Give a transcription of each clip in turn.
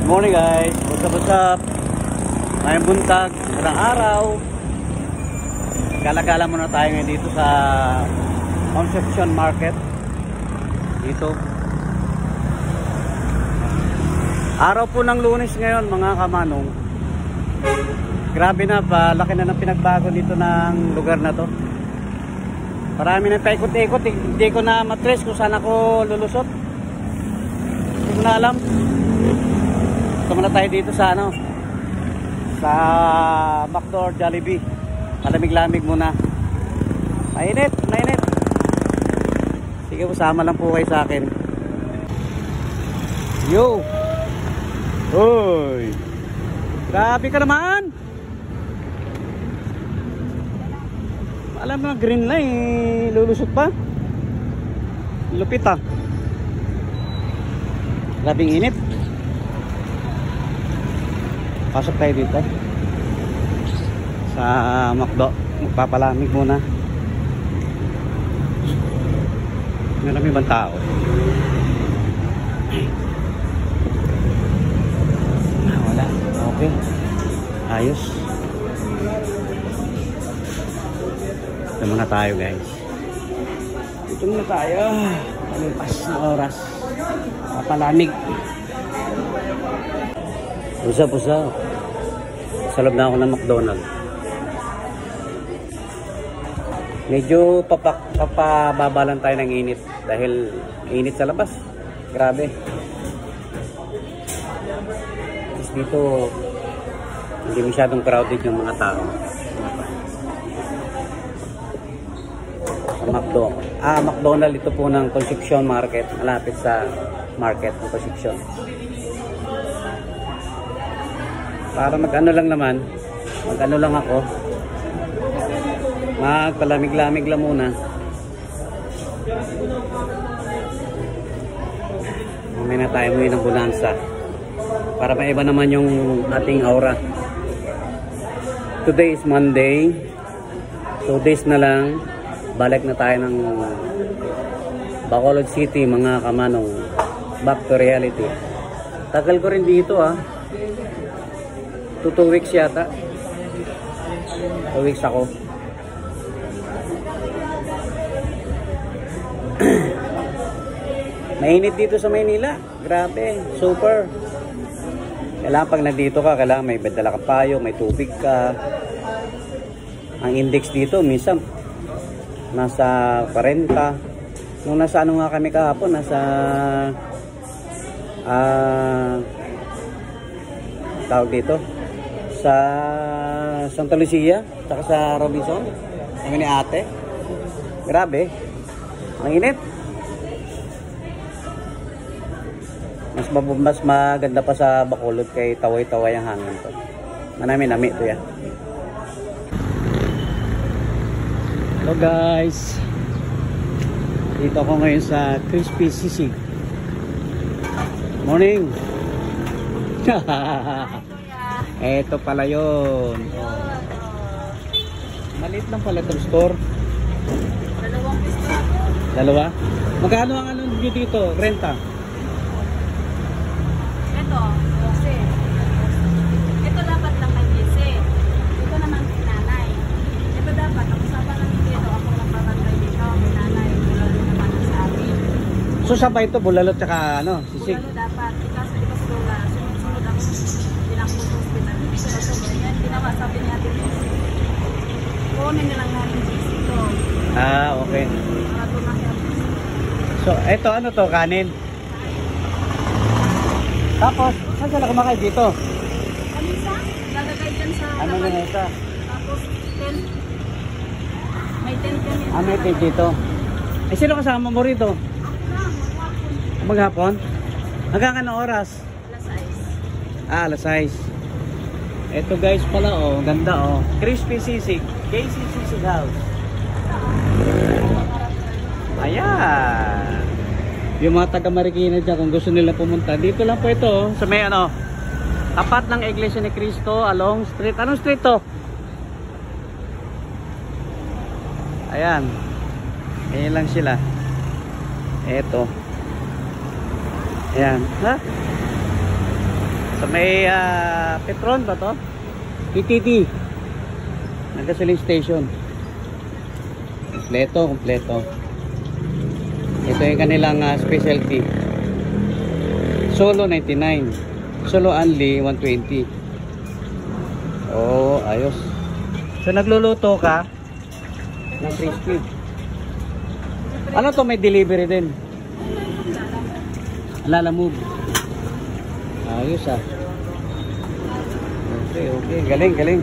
Good morning guys, what's up? Ngayong buntag, magandang araw. Gala-gala muna tayo ngayon dito sa Concepcion Market. Dito. Araw po ng Lunes ngayon mga kamanong. Grabe na, laki na ng pinagbago dito ng lugar na to. Marami na paikot-ikot, hindi ko na matrace kung saan ako lulusot. Hindi ko na alam. Ito muna tayo dito sa sa McDo or Jollibee. Malamig-lamig muna. Mainit. Sige, usama lang po kayo sa akin. Yo! Hoy! Grabe ka naman! Alam mo, green line, lulusot pa. Lupit ah. Grabing init. Pasok tayo dito sa McDo. Magpapalamig muna. Marami bang tao? Wala. Okay. Ayos. Ito muna tayo guys. Ito muna tayo. Palipas na oras. Papalamig. Pusa. Sa loob na ako ng McDonald's. Medyo papababalan tayo ng init. Dahil init sa labas. Grabe. Tapos dito, hindi masyadong crowded yung mga tao. Sa McDo. McDonald's ito po ng Concepcion Market. Malapit sa market ng Concepcion. Para mag-ano lang naman, mag-ano lang ako, magpalamig-lamig lang muna. Mamaya na tayo muli ng bonanza para maiba naman yung ating aura. Today is Monday, 2 days na lang balik na tayo ng Bacolod City mga kamanong, back to reality. Tagal ko rin dito 2 weeks yata. 2 weeks ako. Mainit dito sa Maynila. Grabe, super. Kailangan pag nandito ka, kailangan may dala kang payo, may tubig ka. Ang index dito minsan nasa 40. Nung nasa nga kami kahapon, nasa tawag dito sa Santa Lucia, saka sa Robinson, kami ni ate. Grabe, ang init. Mas maganda pa sa Bacolod kay taway-taway ang hangin to. Manami nami to ya. Hello guys, dito ako ngayon sa Crispy Sisig. Morning. Eto pala yun. Maliit lang pala itong store. Dalawa? Magkano ang ano dito? Renta? Ito, 12. Ito dapat lang may gisi. Ito naman si nanay. Ito dapat, ako sa parang dito, ako lang babantay dito. May nanay, bulalo naman sa amin. So sabay ito, bulalo tsaka sisig? Bulalo dapat. Ikaw sa lipas lula, sunod ang pinakpuso hospital. Yan, ginawa, sabi niya atin gisi. Kunin nilang natin gisi ito. Okay. So, ito ano to, kanin? Tapos, saan sila kumakain dito? Kanisa, lalagay dyan sa... Ano na ito? Tapos, 10. May 10 kanina. May tent dito. Sino kasama mo rito? Ako lang, maghapon. Maghapon? Hanggang anong oras? Alas 6. Alas 6. Ito guys pala ganda Crispy Sisig, KC Sisig House. Ayan. Yung mga taga Marikina dyan, kung gusto nila pumunta, dito lang po ito, sa may tapat ng Iglesia ni Cristo, along street. Anong street to? Ayan. Ayan lang sila. Eto. Ayan. Ha? So So may Petron ba to? PTT. Nag-gasoline station. Kompleto. Ito yung kanilang specialty. Solo 99. Solo only 120. Oh, ayos. So nagluluto ka ng crispy. Ano to, may delivery din? Lalamove. Ayos ah. Okay. Galing.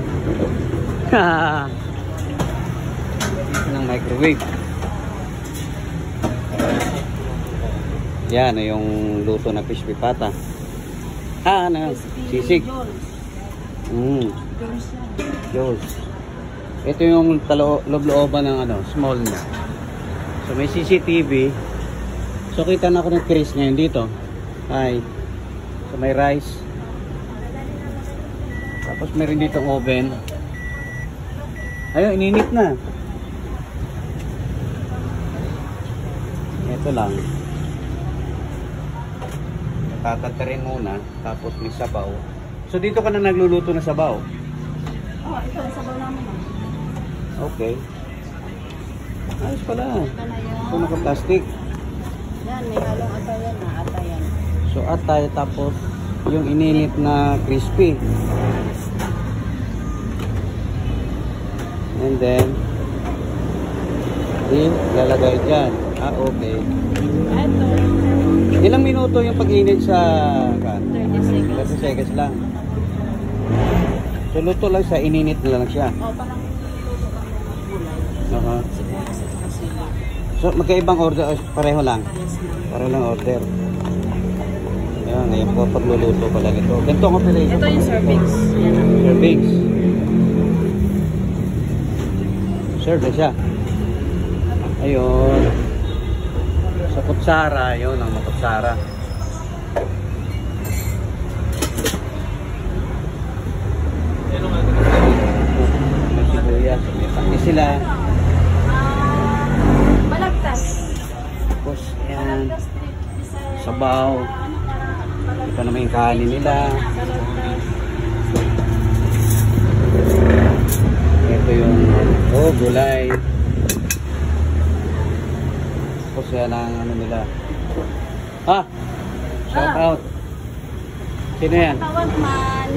Ng microwave. Yan yung luto na crispy pata. Sisig. Jules. Ito yung loob-looban ng small na. So may CCTV. So kita na ako ng Chris ngayon dito. Hi. So may rice. Tapos meron dito ng oven. Ayun, ininit na. Ito lang. Tatatarin muna. Tapos may sabaw. So dito ka na nagluluto ng sabaw? Oh, ito ang sabaw namin. Okay. Ayos pala. Ito na yun. Ito naka-plastic. Yan, may halong atayan. So atay tapos yung ininit na crispy. And then lalagay dyan. Okay. Ito. Ilang minuto yung pag-init sa 30 seconds. 30 seconds lang. So luto lang siya, ininit na lang siya. Parang luto ka ng gulay. So magkaibang order, pareho lang. Pareho lang order. Ayan po pagluluto pala ito. Ganito ang operation. Ito yung servings. Servings. Serve na siya. Ayun. Sa kutsara, yun ang kutsara. May sibuyas, may pati sila. Balagtas. Tapos, ayan. Sabaw. Ito naman yung kanin nila. Ito yung gulay. Tapos yan ang nila. Shout out. Sino yan? Tawag man.